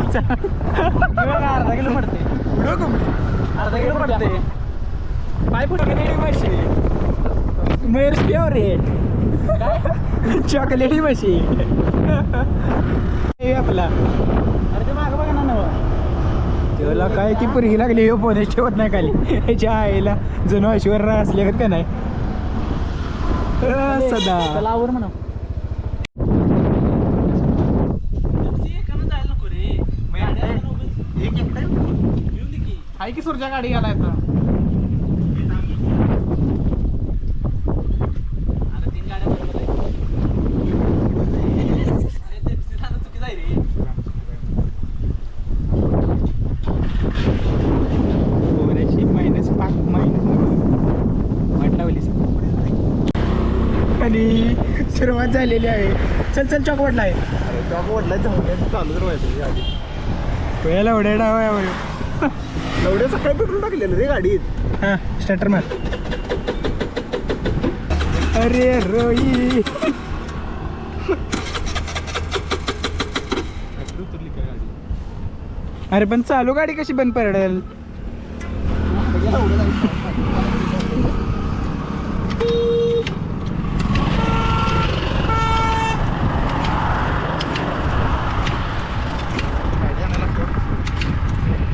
अर्धा किलो पडते अर्धा किलो पडते पाय फुटलेली म्हशी मयूर फेवरेट चॉकलेटी म्हशी आपला अरे ते मागं बघा ना तेवढा काय ती पुरगी लागली हो पोने ठेवत नाही खाली ह्याच्या आईला जणू ऐश्वर असले का नाही सदा आवर म्हणा हाय की सुरजा गाडी घालाय आता तीन गाड्या बरोबर चुकी जाय रे -5 वाट लावली आणि सुरुवात झालेली आहे चल चल चॉक वाटला आहे चॉक वाटला चालू तर व्हायचं एवढ्या डाव आहे एवढ्या सकाळी पेट्रोल टाकलेलं रे गाडीत हां स्टार्टर मार अरे रोई अरे पण चालू गाडी कशी बंद पडेल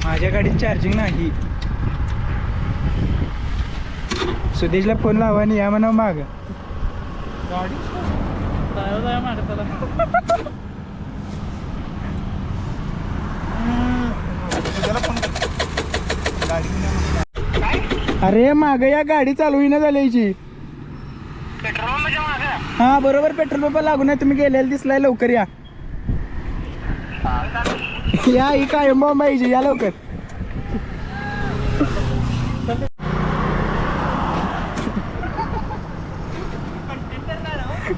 माझ्या गाडीत चार्जिंग नाही सुदेशला फोन लावा आणि या म्हणा माग अरे माग या गाडी चालू ना झाल्याची हा बरोबर पेट्रोल पंप लागून आहे तुम्ही गेलेला दिसलाय लवकर या या ही काय बॉम्बाईची या लवकर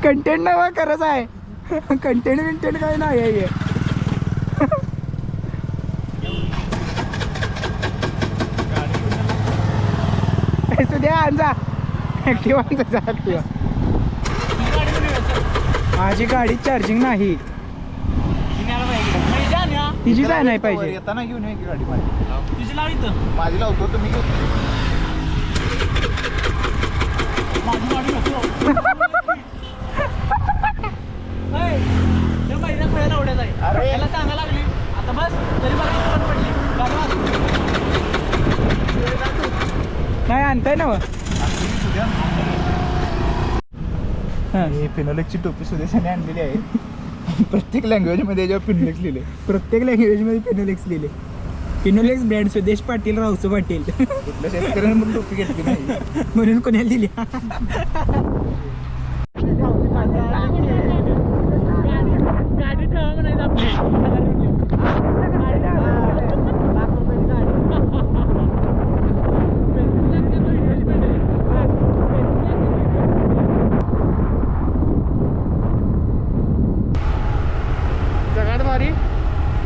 कंटेंट नवा खरंच आहे कंटेंट काय नाही आहे द्या आणजा ऍक्टिवा ऍक्टिवा माझी गाडी चार्जिंग नाही तिची जाय नाही पाहिजे येताना घेऊन ये गाडी तुझी लाव इथं माझी लावतो तुम्ही माझी गाडी नको महिना खेळायला उड्या जाईल अरे याला सांगा लागली आता बस तरी मला पडली नाही आणताय ना हे फिनोलेक्सची टोपी सुदेशाने आणलेली आहे प्रत्येक लँग्वेजमध्ये याच्यावर फिनोलेक्स लिहिले प्रत्येक लँग्वेजमध्ये फिनोलेक्स लिहिले फिनोलेक्स ब्रँड सुदेश पाटील रावचं पाटील कुठल्या शेतकऱ्याने मग टोपी घेतली नाही म्हणून कोणाला दिली गाडी ठेवा म्हणायचं आपली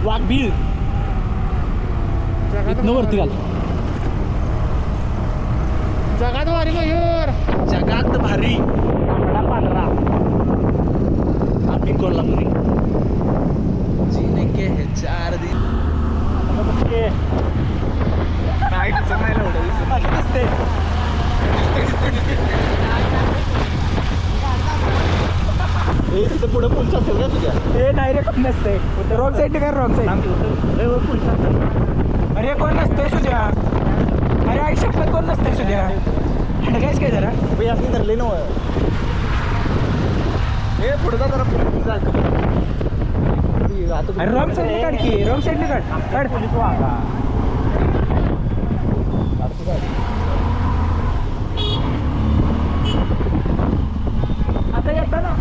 वाघबीळ इथनं वरती घाल जगात भारी मयूर जगात भारी तांबडा पांढरा आम्ही कोल्हापुरी जिनेके हे 4 दिन नाही तुझं नाही लावलं असते पुढे पुलचा असेल का तुझ्या हे नाही रे कोण नसते रॉंग साईड का रॉंग साईड अरे कोण नसतंय सुद्या अरे आई शपथ कोण नसतंय सुद्या कायच काय जरा भाई असं धरले ना हे पुढे जा जरा अरे रॉंग साईडने काढ की रॉंग साईडने काढ काढ पोलीस आता येता ना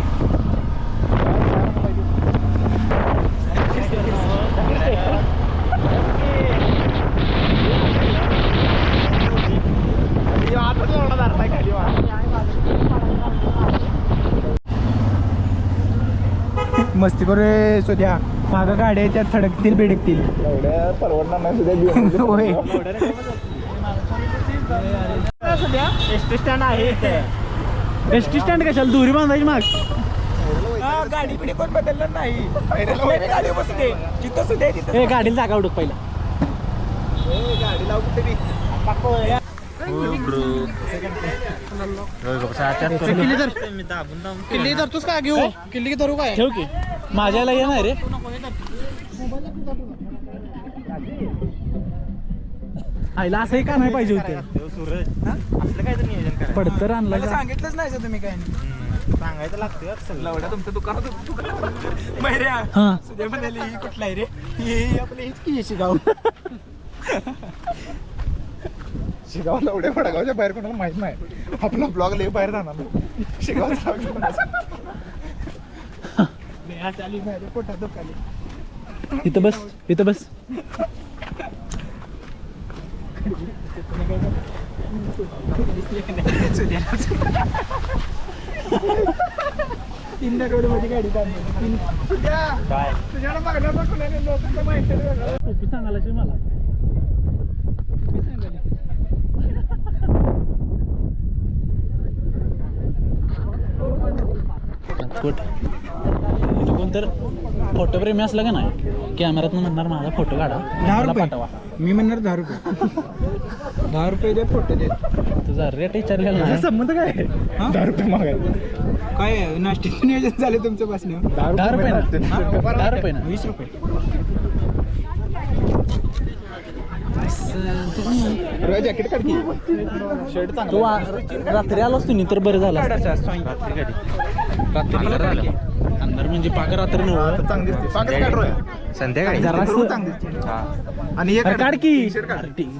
मस्ती करू सुद्या मागं गाड्या त्यात थडकतील बिडकतील एवढ्या परवडणार नाही सुद्धा होय एस टी स्टँड आहे एस टी स्टँड कशाला दुरी बांधायची माग गाडी बिडी कोण बदलणार नाही. गाडी बसते जिथं सुद्धा तिथं गाडीला जागा उडक पहिला. गाडी लावू कुठे बी. किल्ली धरतोस का घेऊ? किल्ली धरू काय? ठेव की माझ्याला येणार रे. आईला असंही का नाही पाहिजे होते. पडतर आणलं सांगितलंच नाही तुम्ही काय सांगायचं लागतं. लावड्या तुमचं दुकानात मैऱ्या सुद्या म्हणाली ही कुठला आहे रे. ही आपली हीच की शिगाव. शिगाव लावड्या वडगावच्या बाहेर कोणाला माहित नाही. आपला ब्लॉग लय बाहेर जाणार शिगाव माझ्या पोटात दुखाली. इथं बस इथं बस. तीन करोड मध्ये गाडी काढली. काय तुझ्याला मागणार माहिती टोपी सांगायला मला. कोण तर फोटोप्रेमी असला का नाही कॅमेऱ्यात म्हणणार माझा फोटो काढा 10 रुपये पाठवा. मी म्हणणार 10 रुपये. 10 रुपये दे फोटो दे. तुझा रेट विचारलेला नाही. संबंध काय 10 रुपये मागायला. काय नाश्त्याचं नियोजन झालं तुमचं बसण्यावर. 10 रुपये ना 10 रुपये ना 20 रुपये. जॅकेट काढ की. शर्ट तू रात्री आलास तुम्ही तर बरं झालं. रात्री अंदर म्हणजे पाक रात्री नव्हतं. चांगली दिसते. संध्याकाळी आणि हे काढ की.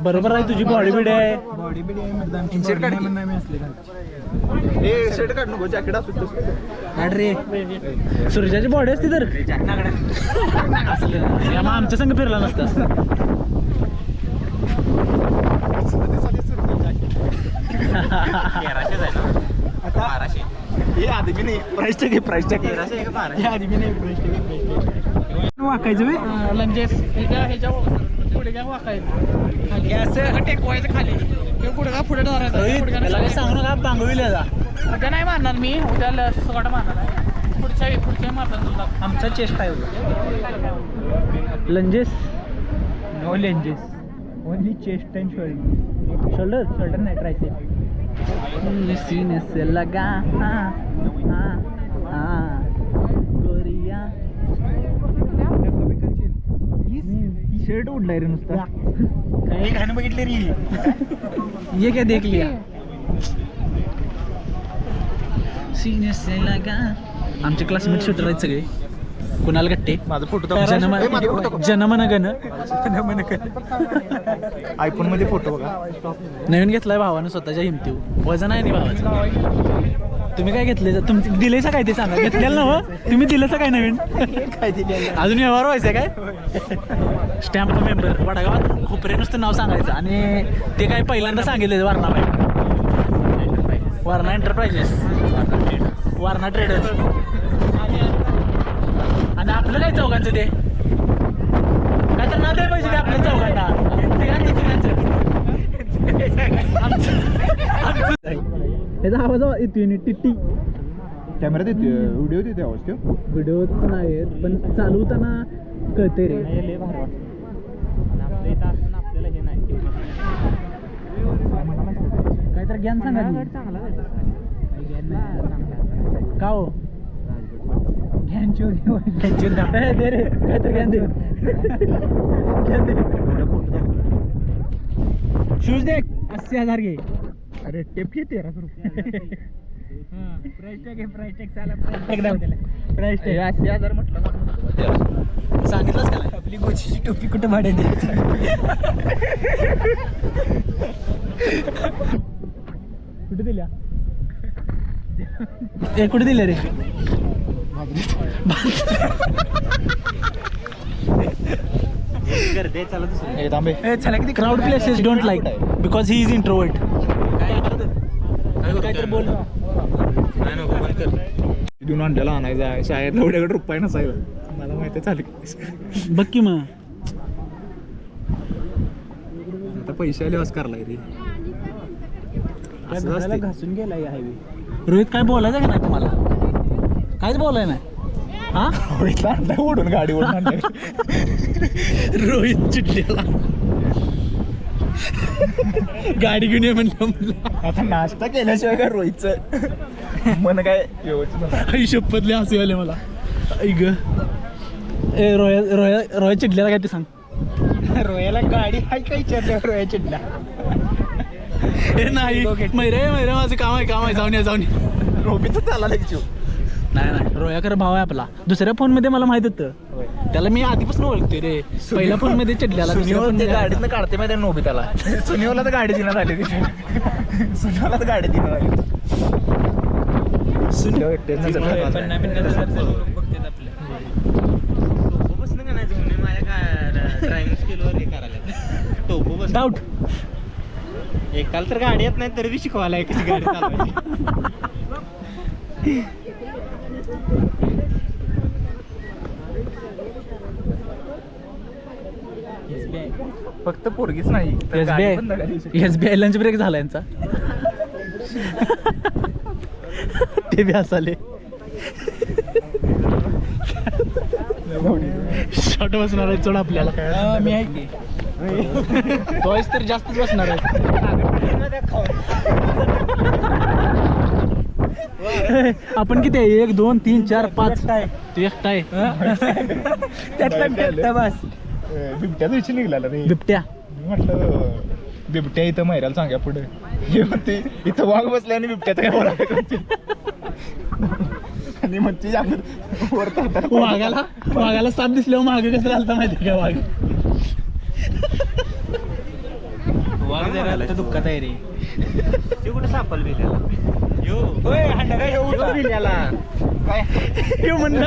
बरोबर आहे तुझी बॉडी बिड आहे. बॉडी बिडी आहे. शर्ट काढ की. मी असले हे शर्ट काढ नको जॅकेट असू काढ रे. सूर्याची बॉडी असते तर असलं मग आमच्या संग फिरला नसता. हे आदमी नाही प्राइस टॅग. प्राइस टॅग हे आदमी नाही प्राइस टॅग वाकायचं व्हय. लंजेस ह्याच्या पुढे काय वाकायचं असं टेकवायचं खाली पुढे का पुढे सांगू नका बांगविले जा. उद्या नाही मारणार मी. उद्या सगळं मारणार आहे. पुढच्या मारणार तुला. आमचा चेस्ट आहे lunges. No lunges only chest and shoulder. Shoulder नाही ट्रायसेप. सीने से लगा गोरिया. शर्ट उडलाय रे नुसता. काही गाणं बघितले रे. ये क्या देख लिया. सीने से लगा. आमचे क्लासमेट शूटर आहेत सगळे. कुणाल गट्टे. माझा फोटो जनमन गण. आयफोन मध्ये फोटो बघा. नवीन घेतलाय भावानं स्वतःच्या हिमतीवर. वजन आहे नाही भावाचं. तुम्ही काय घेतले तुमचे दिलेसा काय ते सांगा. घेतलेलं ना हो तुम्ही दिलेसा काय नवीन. काय दिले अजून व्यवहार व्हायचं काय. स्टॅम्प मेंबर वडगावात खोपरे नुसतं नाव सांगायचं आणि ते काय पहिल्यांदा सांगितले वारणा बाई. वारणा एंटरप्राइजेस. वारणा ट्रेडर्स. आणि आपलं काय चौघांचं ते काय तर नाव द्यायला पाहिजे का आपल्या चौघांना. त्याचा आवाज येतो टिट्टी. कॅमेरा देते व्हिडिओ देते आवाज तो. व्हिडिओ पण आहेत पण चालू होताना कळते रे. काय तर ज्ञान सांगा का हो. ज्ञान दे रे काय तर ज्ञान दे. शूज देख 80,000 घे. अरे टेप घे 1300 रुपये. प्राइस टॅग प्राइस टॅग साला प्राइस टॅग 80,000 म्हटलं. सांगितलंच का आपली गोचीची टोपी कुठं भाड्याने द्यायची. कुठे दिल्या कुठे दिल्या रे. चला किती crowd places don't like because he is introvert. काय तर बोल. तिथून आणलेला आणायचा शाळेत एवढ्याकडे रुपये नसायला. मला माहिती चालेल बघ की मग आता पैसे आले ऑस्कारला रे. घासून गेला हायवे. रोहित काय बोलायचं का नाही तुम्हाला. काहीच बोलाय नाही. हा रोहितला आणलाय ओढून गाडी ओढून आणलाय. रोहित चिडलेला गाडी घेऊन ये म्हणलं आता नाश्ता केल्याशिवाय काय रोहितचं मन काय व्यवस्थित आई शपथले हसू आले मला ऐक ए रोया चिडलेला काय ते सांग. रोयाला गाडी आहे काय विचारलं रोया चिडला. ए नाही मैरा माझं काम आहे जाऊन ये रोबी तर त्याला लेक्चू. नाही रोया खरं भाव आहे आपला. दुसऱ्या फोन मध्ये मला माहित होतं त्याला मी आधीपासून ओळखतोय रे. पहिल्या फोन मध्ये चिडल्याला गाडीतनं काढते माहिती नोबी त्याला. सुनीवला तर गाडी देण्यात आली तिथे. सुनीवला तर गाडी देण्यात आली. डाऊट एकाला तर गाडी येत नाही तरी बी शिकवायला कशी गाडी चालवायची. फक्त पोरगीच नाही तर गाडी पण नका देऊ शकत. SBI लंच ब्रेक झाला यांचा. ते बी हसाले. शॉर्ट बसणार आहे चढ आपल्याला. मी आहे की तोच तर जास्तच बसणार आहे. आपण किती आहे 1 2 3 4 5 तू एकटा आहे. त्यातला बस बिबट्याचा विषय निघाला रे. बिबट्या मी म्हटलं बिबट्या इथं मायराला सांगा पुढे हे म्हणते इथं वाघ बसले आणि बिबट्याचं काय बोलायचं. आणि मग ती वाघाला साप दिसल्यावर मागे कसं घालता माहिती का वाघ. वाघ जरा दुःखात आहे रे. ते कुठे सापल बिल्याला काय येऊ म्हणलं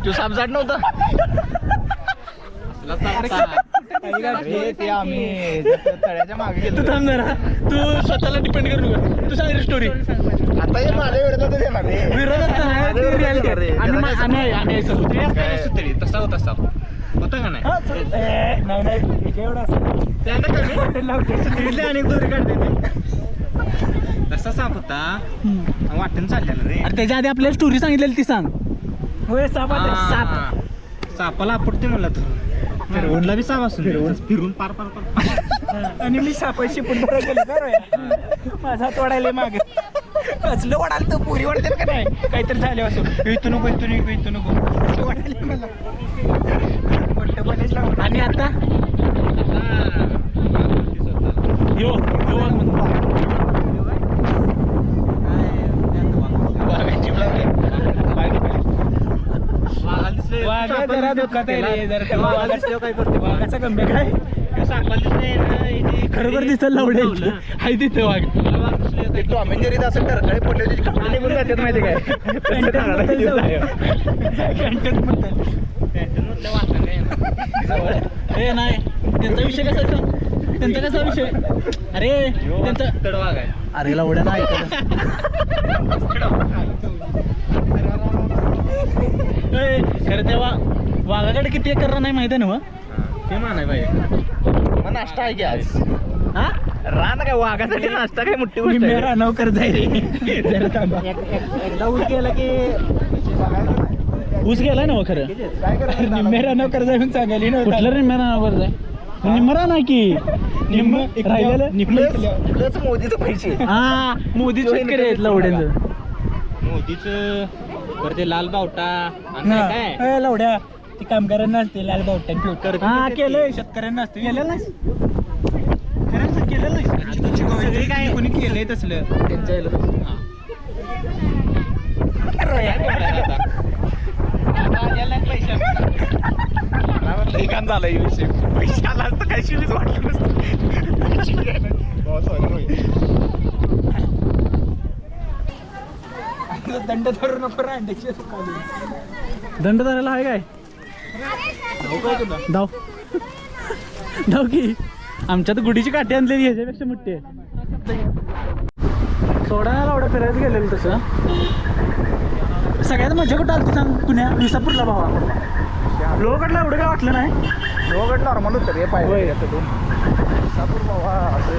तू साप जाट नव्हता. ते आम्ही तळ्याच्या मागे गेलो. तू थांब जरा. तू स्वतःला डिपेंड करू नका. तू सांग स्टोरी. आता हे माझ्या विरोधातच येणार रे. आम्ही तसा होता साप होता का तसा साप होता वाटून चाललेला रे. अरे त्याच्या आधी आपल्याला स्टोरी सांगितलेली ती सांग. होय साप सापाला आपटते म्हणला तू. फिरवूनला बी साप असून फिरून पार पार पार. आणि मी सापाशी पण माझा तोडायला मागे कसलं ओढाल तर पुरी ओढते का नाही काहीतरी झाले असं इथून नको इथून नको वाटायला मला. आणि आता यो खरोखर दिसायला लावडेल हाय तिथे वाघ. टॉम अँड जेरीत असं टरकाळी पडले त्याचे कपडे निघून जातात माहिती काय. ए नाही त्यांचा विषय कसा सांग. त्यांचा कसा विषय. अरे त्यांचा कडवाघ आहे. अरे लावड्या नाही खरं तेव्हा वाघाकडे किती एकर नाही माहिती आहे ना. ते मानाय पाहिजे. नाश्ता आहे की आज. हा रान काय वाघासाठी नाश्ता काय मोठी गोष्ट आहे. मेरा नौकर जाय रे. जरा थांबा. एकदा ऊस गेला की ऊस गेलाय ना खरं. काय करायचं निम्मेरा नौकर जाय म्हणून सांगायली ना. कुठलं निम्मेरा नौकर जाय. निम्मरा नाही की निम्म राहिलेलं प्लस मोदीचं पैसे. हा मोदी शेतकरी आहेत लावड्यांचं. मोदीचं करते लाल बावटा आणि काय लावड्या ते कामगारांना असते लाल बावट्यां. हा केलंय शेतकऱ्यांना असते. गेलेलं नाही खरंच केलेलं नाही. काय कोणी केलंय तसलं त्यांच्या झालं विषय. पैसे आला असतं काय शिवीच वाटलं नसतं. दंड धरू नको रांड्याची. दंड धरायला आहे काय धाव धाव की आमच्यात गुढीची काठी आणलेली ह्याच्यापेक्षा मोठी आहे. सोडा लावडा फिरायचं गेलेलं तसं. सगळ्यात मजा कुठं आली सांग. पुण्या विसापूरला भावा लोकडला एवढं काय वाटलं नाही. लोकड नॉर्मल होतं रे पाहिजे. सापूर बाबा असं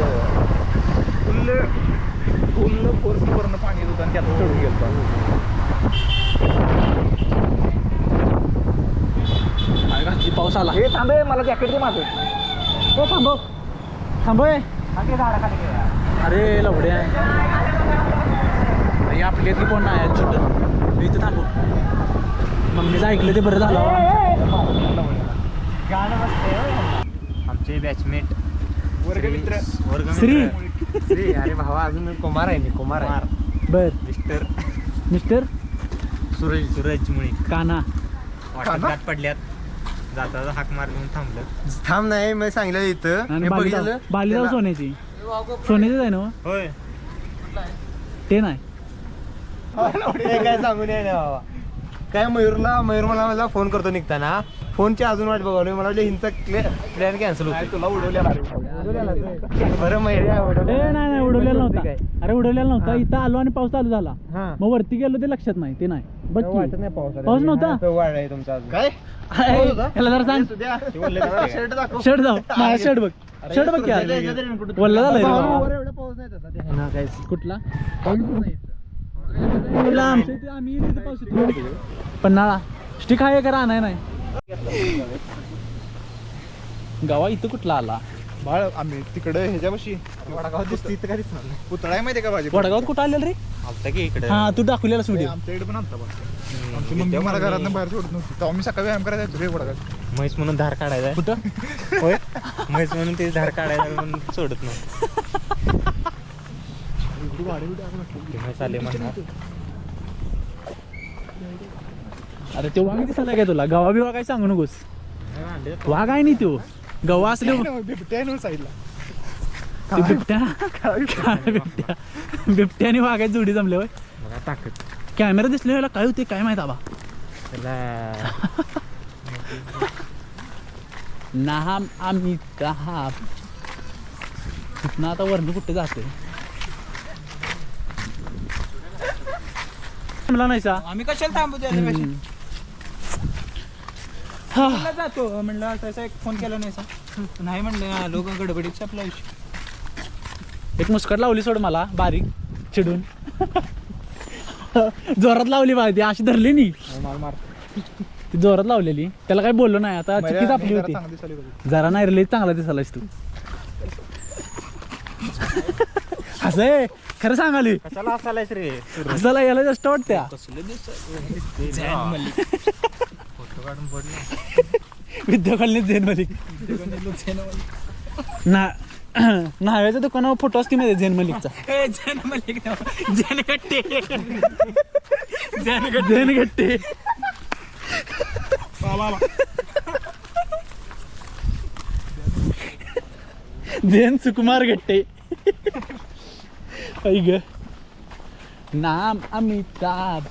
पूर्ण फोर्स करून पाणी येत होतं आणि त्यात चढून गेलो. पाऊस आला. हे थांबे, मला जॅकेट दे माझं. हो थांबव थांबय. अरे लवडे आहे आपल्यातली कोण नाही छोटं. मी इथं थांबू. मम्मीचं ऐकलं ते बरं झालं. आमचे बॅचमेट वर्गमित्र श्री. अरे भावा अजून कुमार आहे मी. कुमार आहे. बर मिस्टर सूरज मुळे काना. वाटत पडल्यात. जाता हाक मार घेऊन थांबलं. थांब नाही मी सांगितलं इथं. आणि बालीराव सोन्याची. सोन्याचीच आहे ना मग? होय ते नाही. काय सांगू नये ना बाबा. काय मयूर मला फोन करतो निघताना. फोनची अजून वाट बघावली. मला वाटलं हिंचा प्लॅन कॅन्सल होतो. तुला उडवलेला बरं मयूर नाही उडवलेला नव्हता. अरे उडवलेला नव्हता. इथं आलो आणि पाऊस चालू झाला. हा. मग वरती गेलो ते लक्षात नाही. ते नाही बघ की. वाटत नाही पाऊस पाऊस नव्हता? वाढलाय तुमचा अजून. काय याला जरा सांग. शर्ट दाखव. शर्ट जाऊ. माझा शर्ट बघ. शर्ट बघ की यार. वल्ला झालाय रे बाबा. एवढा पाऊस नाही तसा. कुठला आमच्या इथे आम्ही इथे पाऊस येतो. पन्हाळा स्टिक आहे का राहणार नाही. गावा इथं कुठला आला बाळ आम्ही तिकडे ह्याच्यापाशी वडगावात दिसते इथं काय दिसणार नाही. पुतळा आहे माहिती का माझी? वडगावात कुठं आलेलं रे? आलता की इकडे. हा तू दाखवलेला व्हिडिओ. आमच्या इकडे पण आणता बघ. आमची मम्मी मला घरातून बाहेर सोडत नव्हती. तेव्हा मी सकाळी व्यायाम करायला जायचो रे वडगावात. म्हैस म्हणून धार काढायचा. कुठं? होय म्हैस म्हणून ते धार काढायला म्हणून सोडत नव्हतं. म्हैस आले म्हणणार. अरे ते वाघ दिसायला काय तुला? गवा बिवा काय सांगू नकोस. वाघ आहे नाही तो. गवा असले बिबट्या आहे ना साईडला. ते बिबट्या. बिबट्या बिबट्या आणि वाघाची जोडी जमले होय. बघा ताकद. कॅमेरा दिसले याला काय होते काय माहित आबा. नाम अमिताभ. तिथनं आता वर्ण कुठे जाते मला नाही सा. आम्ही कशाला थांबू हम्म. त्याला जातो म्हणलं तसा एक फोन केला नाही सा. नाही म्हणलं लोक गडबडीत आपला विषय. एक मुस्कट लावली सोड मला बारीक चिडून. जोरात लावली बा ती अशी धरली नी. ती जोरात लावलेली. त्याला काही बोललो नाही. आता चुकीच आपली होती. जरा नाही रिलीज चांगला दिसायलास तू. असं आहे खरं सांगाली. कशाला असायलाच रे. हसायला यायला जास्त वाटत्या. फोटो काढून पडले. विद्या कॉलनीत झेन मलिक. न्हाव्याच्या दुकानावर फोटो असते माहिती झेन मलिकचा. झेन मलिक झेन गट्टे. झेन गट्टे. झेन सुकुमार गट्टे. ऐक नाम अमिताभ.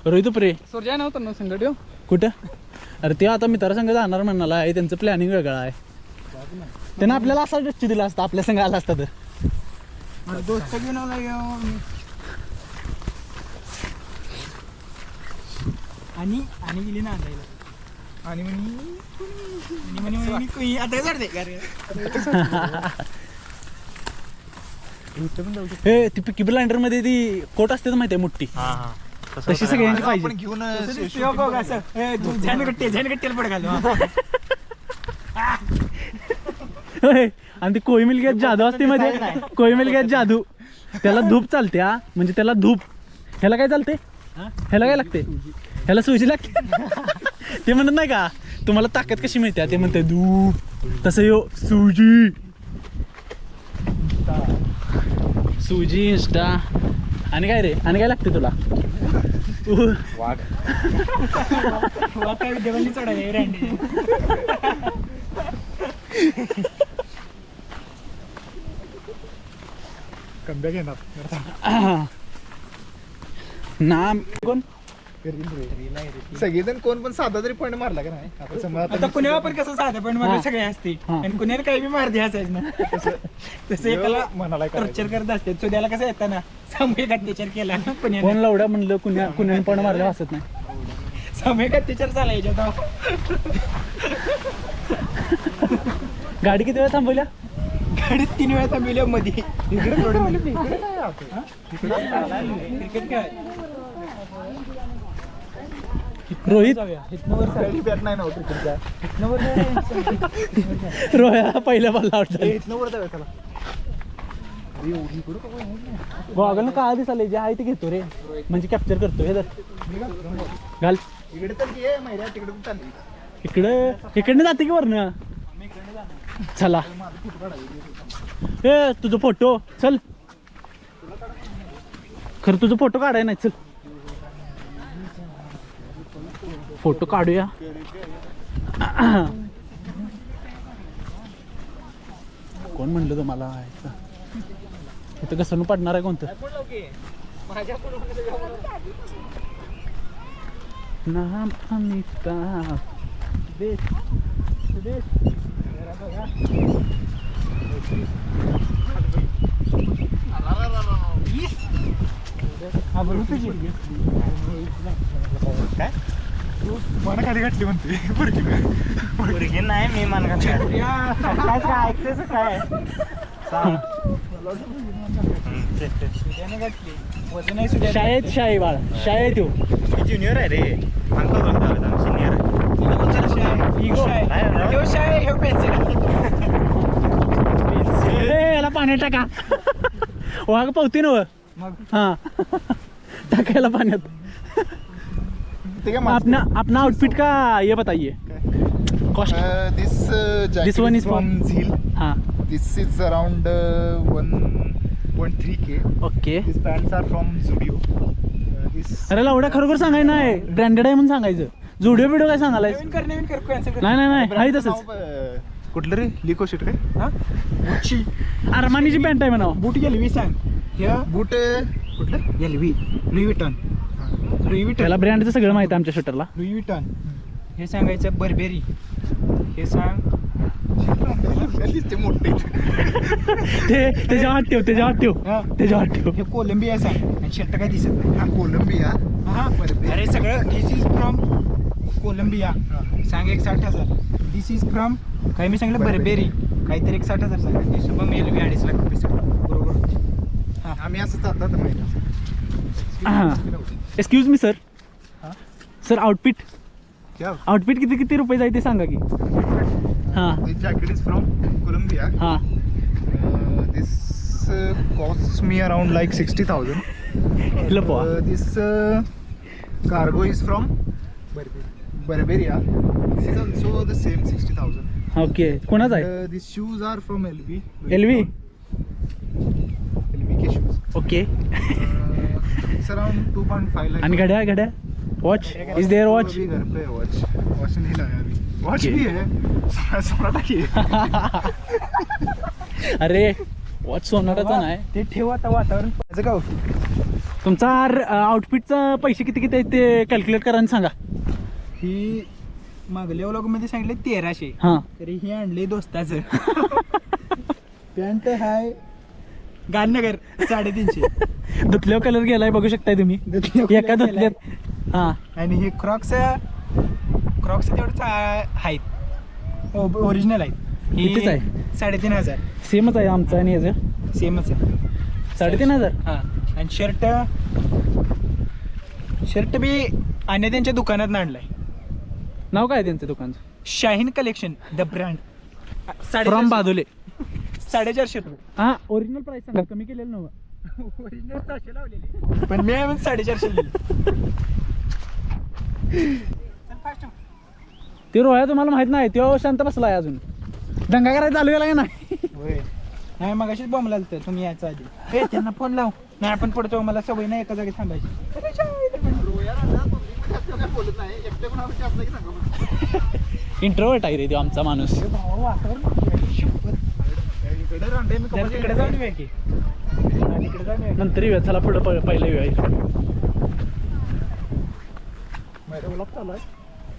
रोहित प्रे सूर्या नव्हतं ना संघटन. कुठं? अरे ते आता मित्रासंग जाणार म्हणाला आहे. त्यांचं प्लॅनिंग वेगळं आहे. त्यानं आपल्याला असा डच्ची दिला असता आपल्या संग आला असता तर. दोस्त घेऊन आला आणि गेली ना आणायला. आणि म्हणे आता चढते का रे. हे ती पिकी ब्लाइंडर मध्ये ती कोट असते तर माहिती आहे मोठी. हा हा तशी सगळ्यांची आपण पाहिजे. घेऊन झेनगट्टेला पड घालू. होय. आणि ती कोई मिल गॅस जादू असते मध्ये. कोई मिल गॅस जादू. त्याला धूप चालते. हा म्हणजे त्याला धूप. ह्याला काय चालते? ह्याला काय लागते? ह्याला सुजी लागते. ते म्हणत नाही का तुम्हाला ताकद कशी मिळते? ते म्हणते धूप. तसं यो सुजी. सुजी इंस्टा. आणि काय रे? आणि काय लागते तुला? वाघ. काय विद्यावल्ली चढाय रँडी. कमबॅक येणार. नाम कोण? सगळेजण कोण पण साधा तरी पॉईंट मारला का नाही? आता पुण्यावर पण कसं साधा पॉईंट मारला सगळे असते. आणि पुण्याला काही बी मारते असायच ना. तसं एकाला म्हणाला टॉर्चर करत असते. सुद्याला कसं येतं ना सामूहिक अत्याचार केला पुण्याने. कोण लवड्या म्हणलं कुणाने पण मारलं वाचत नाही. सामूहिक अत्याचार चालायच्या. गाडी किती वेळा थांबवल्या? गाडीत 3 वेळा थांबविल्या मध्ये इकडे थोडी मुली. इकडे काय आहे? क्रिकेट खेळ रोहित गाडी बॅट नाही नव्हतं क्रिकेटच्या रोह्या पहिल्या बॉलला आउट झाले. इथनं वर जाऊया चला. गॉगल का दिसाले जे आहे ते घेतो रे म्हणजे कॅप्चर करतो हे तर घाल इकडे तर ये मैऱ्या तिकडे पण चालली. इकडनं जाते की वरनं चला ए तुझं फोटो चल खरं तुझं फोटो काढाय नाही चल फोटो काढूया कोण म्हणलं तुम्हाला इथं कसं पडणार आहे कोणतं नाम अमिता काय मन खाली घातली म्हणते पोरगी नाही मी मान काय ऐकतेस काय वजन आहे सुद्धा शाळेत शाळे बाळ शाळेत येऊ ज्युनियर आहे रे सिनियर याला पाण्यात टाका वाघ पावती नव मग हा टाकायला पाण्यात अपना अपना आउटफिट का ये बताइए cost This one is is from Zeal. हाँ This is around 1.3K. Okay These pants are from Zudio. This अरे लावड्या खरोखर सांगाय नाही ब्रँडेड आहे म्हणून सांगायचं जुडिओ बिडिओ काय सांगायला नवीन कर cancel कर. नाही नाही नाही आहे तसंच नाव, कुठलं रे लिको शीट काय हा? बुटची अरमानीची पॅन्ट आहे म्हणा बूट LV सांग हे बूट कुठलं LV लुई विटन त्याला ब्रँडचं सगळं माहिती आहे आमच्या शूटरला लुई विटन हे सांगायचं बर्बेरी हे सांग ते मोठे ते त्याच्या हात ठेव त्याच्या हात ठेव हा. त्याच्या हात ठेव हे कोलंबिया सांग आणि शर्ट काय दिसत नाही हा कोलंबिया हा अरे सगळं दिस इज फ्रॉम कोलंबिया सांग 60,000 दिस इज फ्रॉम काय मी सांगितलं बर्बेरी काहीतरी 60,000 सांग ते शुभम LV 2.5 लाख रुपये सगळं बरोबर आम्ही असं चालतात माहिती एक्सक्यूज मी सर हा? सर आउटफिट क्या आउटफिट किती किती रुपये जाईल ते सांगा की हां This jacket is from Colombia. हां This costs me around like 60,000. लपवा This cargo is from Barberia. This is also the same 60,000. Okay कोणाचं आहे These shoes are from LV. LV? LV K shoes. Okay It's around 2.5 lakh. आणि घड्या घड्या watch is there watch अभी घर पे watch नहीं लाया अभी वॉच Okay. भी है सोना की अरे वॉच सोनाराचा नाही ते ठेव आता वातावरण त्याचं का तुमचा आउटफिटचा पैसे किती किती आहेत ते कॅल्क्युलेट करा आणि सांगा ही मागल्या व्लॉगमध्ये सांगितले 1300 हां तरी ही आणले दोस्ताचं पॅन्ट हाय गांधीनगर 350 धुतल्यावर कलर गेलाय बघू शकताय तुम्ही धुतल्यावर एका colour धुतल्यात हां आणि हे क्रॉक्स तेवढंच आहेत ओरिजिनल आहेत कितीच आहे? 3,500 सेमच आहे आमचं आणि याचं सेमच आहे 3,500 हां आणि शर्ट बी आणि त्यांच्या दुकानात आणलाय नाव काय आहे त्यांचं दुकानचं Shaheen collection the brand from Badole 450 रुपये हां ओरिजिनल प्राइस सांगा कमी केलेलं नव्हतं ओरिजिनल 700 लावलेले पण मी 450 लिहिले ते रोया तुम्हाला माहित नाही तो शांत बसलाय अजून दंगा करायला चालू केला का नाही होय नाही मग अशीच बॉम्ब लागतं तुम्ही यायचा आधी हे त्यांना फोन लाव नाही आपण पडतो मला सवय नाही एका जागी थांबायची इंट्रोवर्ट आहे रे तो आमचा माणूस तिकडे जाऊन येऊया की तिकडे जाऊन येऊया नंतर येऊया चला पुढं पहिलं येऊया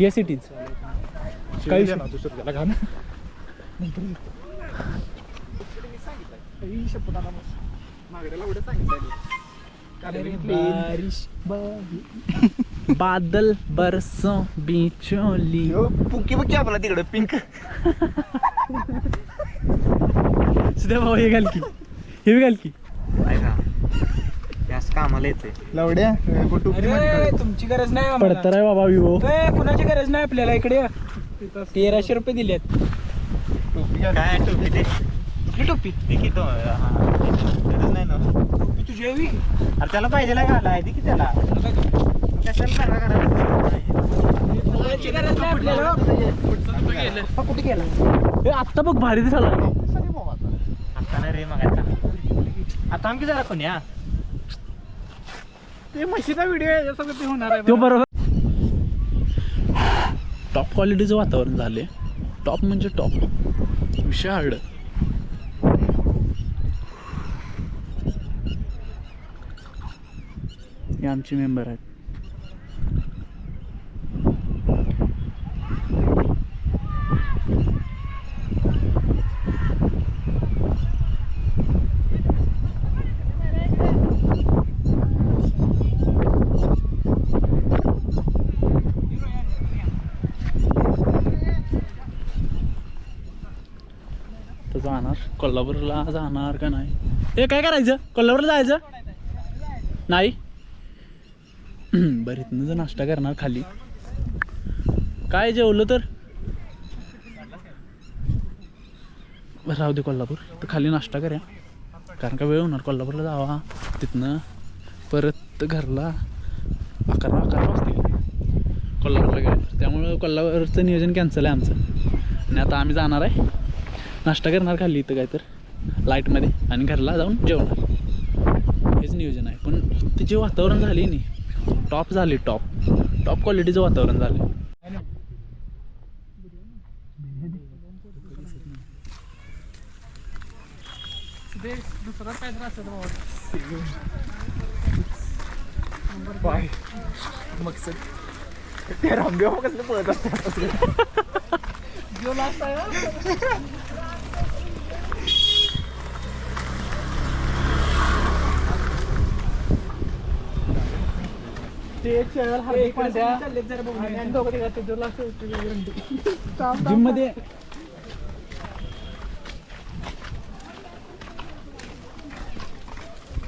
ये सिटीज काही ना दुसरं त्याला घाण बारिश बादल बरसों बिचोली पुकी पुकी आपला तिकडं पिंक सुद्धा भाऊ हे घाल की हे घाल की जास्त कामाला येते लवड्या टोपी अरे तुमची गरज नाही आम्हाला. पडतर आहे बाबा विवो ए, कुणाची गरज नाही आपल्याला इकडे ये. 1300 रुपये दिलेत. टोपी घाल. काय टोपी ते कुठली टोपी? ते की तो गरज नाही ना टोपी तुझी आहे बी. अरे त्याला पाहिजे घाला आहे की त्याला कशाला पेरा करायला कुणाची गरज नाही आपल्याला. हा, कुठे गेला? हे आत्ता बघ भारी दिसायला लागला. आता नाही रे मग आता आमची जरा कोणी हा ते म्हशीचा व्हिडिओ आहे सगळं ते होणार आहे तो बरोबर टॉप क्वालिटीचं वातावरण झाले टॉप म्हणजे टॉप विशाळ हे आमचे मेंबर आहेत तर जाणार कोल्हापूरला जाणार का नाही हे काय करायचं कोल्हापूरला जायचं नाही बरं इथनं जर नाश्ता करणार खाली काय जेवलं तर राहू दे कोल्हापूर तर खाली नाश्ता करूया कारण का वेळ होणार कोल्हापूरला जावा तिथनं परत घरला 11 वाजतील कोल्हापूरला गेलं त्यामुळं कोल्हापूरचं नियोजन कॅन्सल आहे आमचं आणि आता आम्ही जाणार आहे नाश्ता करणार खाली इथं काय तर लाईटमध्ये आणि घरला जाऊन जेवणार हेच नियोजन आहे पण ते जे वातावरण झाले नाही टॉप झाले टॉप क्वालिटीचं वातावरण झालं दुसरा काय त्रास पाय मकसद ते रामदेव कसले पळत असतात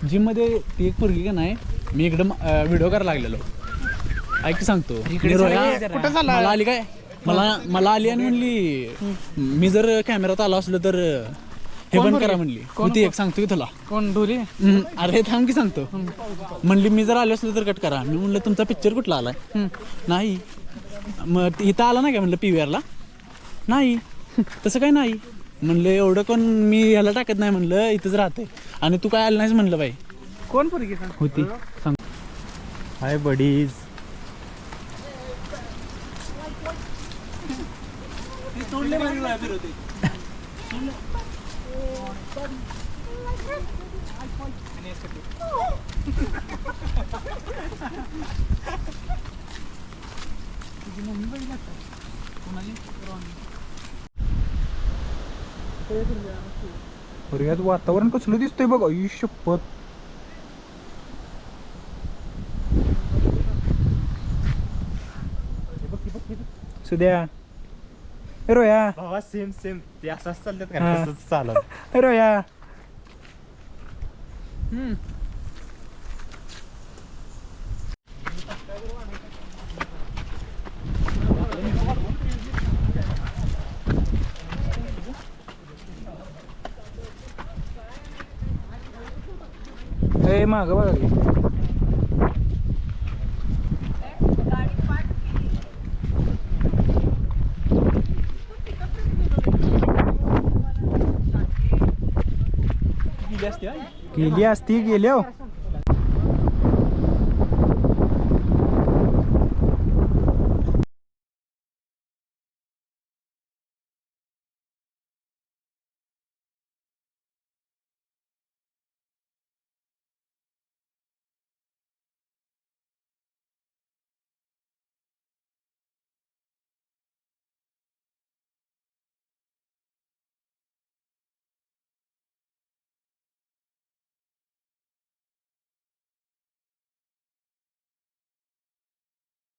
जिम मध्ये ती एक पोरगी का नाही मी इकडं व्हिडिओ करायला लागलेलो ऐक सांगतो कुठं चालला? मला आली काय मला आली आणि म्हणली मी जर कॅमेरात आलो असलो तर हे बंद करा म्हणली ती एक सांगतो की तुला कोण ढोली? अरे थांब की सांगतो म्हणली मी जर आलो असलो तर कट करा मी म्हणलं तुमचा पिक्चर कुठला आलाय नाही मग इथं आला नाही काय म्हणलं PVR ला नाही तसं काय नाही म्हणलं एवढं कोण मी ह्याला टाकत नाही म्हणलं इथंच राहते आणि तू काय आलं नाहीस म्हणलं बाई कोण पोरगी सांग? होती सांग हाय बडीज यात वातावरण कसलं दिसतंय बघ आयुष्य पत सुद्या रोया भावा सेम ते असंच चालतात हा. का तसंच चालत रोया ए माग बघा की. गेली असती गेली हो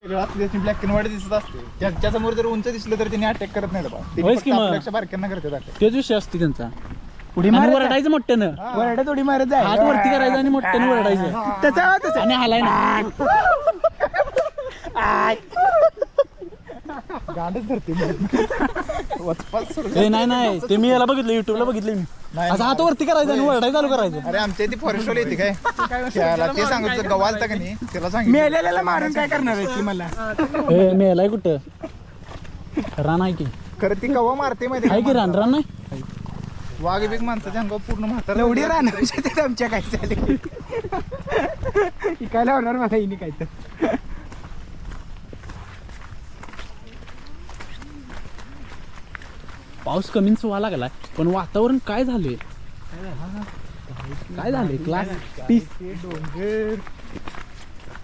ब्लॅक अँड व्हाईट दिसत असते त्यांच्या समोर जर उंच दिसलं तर त्यांनी अटॅक करत नाही बा होयच की मग. आपल्यापेक्षा बारक्यांना करतात attack. तोच विषय असतो त्यांचा उडी आणि मारायचं. वरडायचं मोठ्यानं. वरडत उडी मारत जाय. हात वरती करायचं आणि मोठ्यानं वरडायचं. तसं आणि हालाय ना. गाडच धरते नाही ते मी याला बघितलं, युट्यूबला बघितलं मी. असं हात वरती करायचं आणि वरडायचं चालू करायचं. अरे आमच्या इथे फॉरेस्ट वाले येते काय त्याला ते सांगत गवालता का नाही त्याला सांगितलं मेलेल्याला मारून काय करणार आहे की मला? मेलाय कुठं रान आहे की खरं ती कवा मारते माहिती आहे की रान नाही. वाघ बिग माणसाच्या अंगावर पूर्ण म्हातारा एवढी राहणार ते आमच्या काय झाले इकायला होणार मला हिने काय तर. पाऊस कमीच व्हायला लागलाय पण वातावरण काय झालंय क्लास पीस.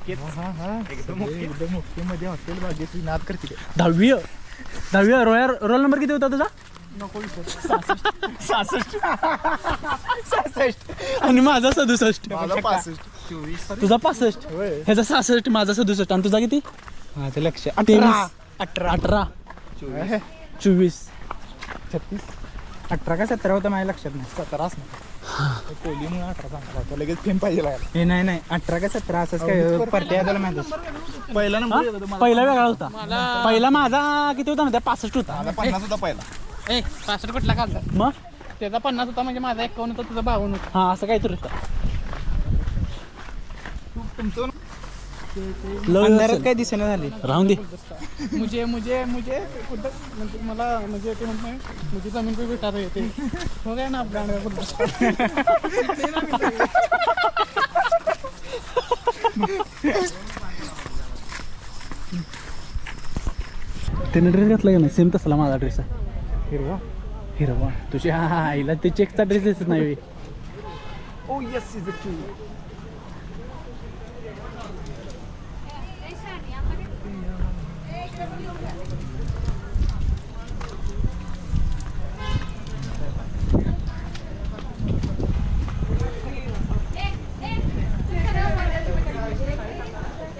एकदम ओके मध्ये हॉटेल बागेची नाद करते ते. 10वी रोल नंबर किती होता तुझा? 66 आणि माझा 67. माझा 65 24 तुझा 65, ह्याचा 66, माझा 67. आणि तुझा किती? माझं लक्ष 23, 18 24. 36 18 का 17 होतं माझ्या लक्षात नाही. 17 कोहलीमुळे 18 सांगला होता लगेच फेम पाहिजे लागायला. हे नाही 18 का 17 असंच काय परत यायला माहिती. पहिला हा? नंबर पहिला वेगळा होता. पहिला माझा किती होता ना? 65 होता. मला 50 होता पहिला. 65 कुठला काढला? मग त्याचा 50 होता म्हणजे माझा 51 होता, तुझा 52 होता. हा असं काहीतरी होतं. तुमचं अंधारात काय दिसेना झाली. राहून दे. मुझे कुठं म्हणजे मला म्हणजे ते म्हणत नाही मुझे जमीन पे बिठा रहे थे हो गया ना आप गाने का कुछ. त्याने ड्रेस घातला का नाही? सेम तसला माझा ड्रेस आहे. हिरवा. हिरवा. तुझ्या आईला ते चेकचा ड्रेस दिसत नाही बे. ओ यस इज अ ट्रू.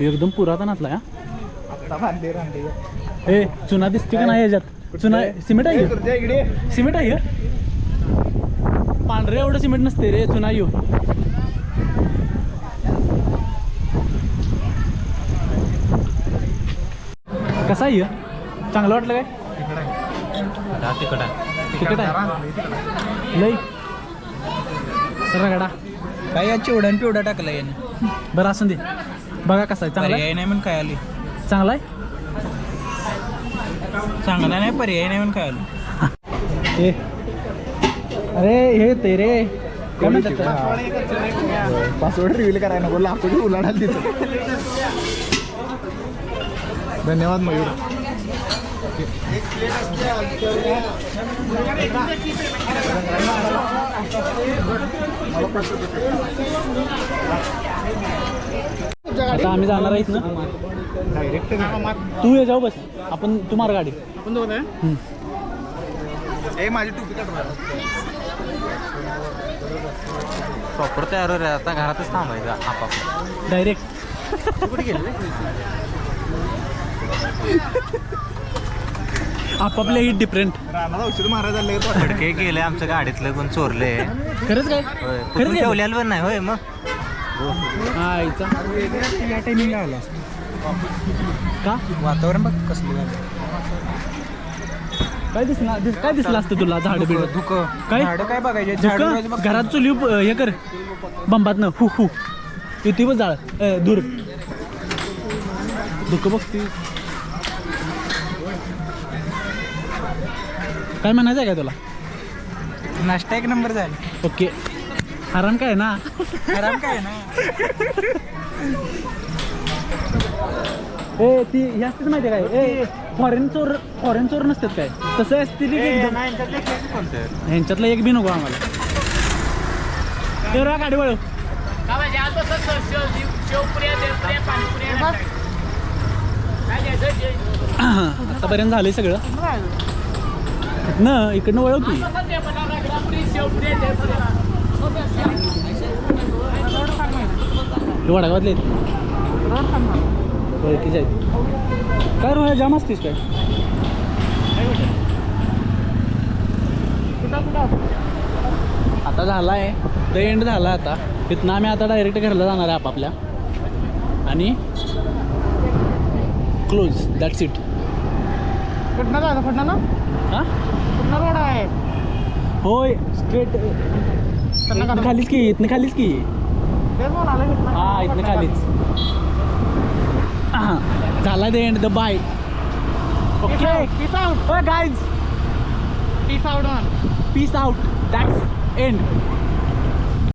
एकदम पुरातनातला हा. आता बांधले रांधे ए चुना दिसते का नाही याच्यात? चुना सिमेंट आहे ह्यो? इकडे सिमेंट आहे ह्यो? पांढरे एवढं सिमेंट नसते रे, चुना येऊ. कसा आहे ह्यो? चांगलं वाटलं काय? तिकट आहे लई सरगडा. काय या चिवडा पिवडा टाकला याने. बरं असं दे. बघा कसा आहे. चांगला आहे? पर्याय नाही म्हणून काय आली. चांगला आहे. चांगला नाही पर्याय नाही म्हणून काय आली. ए अरे हे ते रे काय म्हणतात त्याला? पासवर्ड रिव्हील करायला नको लाखोची उलाढाल तिथं. धन्यवाद मयूर. आता आम्ही जाणार आहेत ना. डायरेक्ट तू ये जाऊ बस. आपण तू मार गाडी. आपण दोघं आहे. ए माझी टोपी काढ. प्रॉपर तयार हो रे, आता घरातच थांबायचं आपापलं. डायरेक्ट कुठे गेले? आपापले ही डिफरंट. रानात औषध मारायला लगेच खडके गेले आमच्या गाडीतलं कोण चोरले. खरंच काय? कुठून ठेवलेलं पण नाही होय मग. हा आईचा या टायमिंगला आला. का वातावरण बघ कसलं झालं. काय दिसलं असतं तुला? झाड बिड धुकं काय? झाडं काय बघायचे. झाडं रोज बघ. घरात चुली हे कर बंबातनं हु हु इथे बघ जाळ दूर धुकं बघती. काय म्हणायचं आहे का तुला? नाश्ता एक नंबर झाला. ओके. हराम काय ना? आराम काय ना. ए ती हे असते माहिती आहे काय? ए फॉरेन चोर नसतात काय? तसं असते ती एकदम. ह्यांच्यातलं एक बी नको आम्हाला. तर गाडी वळव. आतापर्यंत झालंय सगळं न इकडनं वळव की. हे वडागावातले ओळखीचे आहेत काय? रोह्या जाम असतेस काय? आता झाला आहे द एंड झाला आता. तिथनं आम्ही आता डायरेक्ट घरला जाणार आहे आपापल्या आणि क्लोज दॅट्स इट. कुठनं जायचं कुठनं ना हां कुठनं रोड आहे होय स्ट्रेट इथनं खालीच की इथनं खालीच की. तेच म्हणाले हां इथनं खालीच. हां झाला the end the bye. Okay peace out guys peace out one peace out that's end.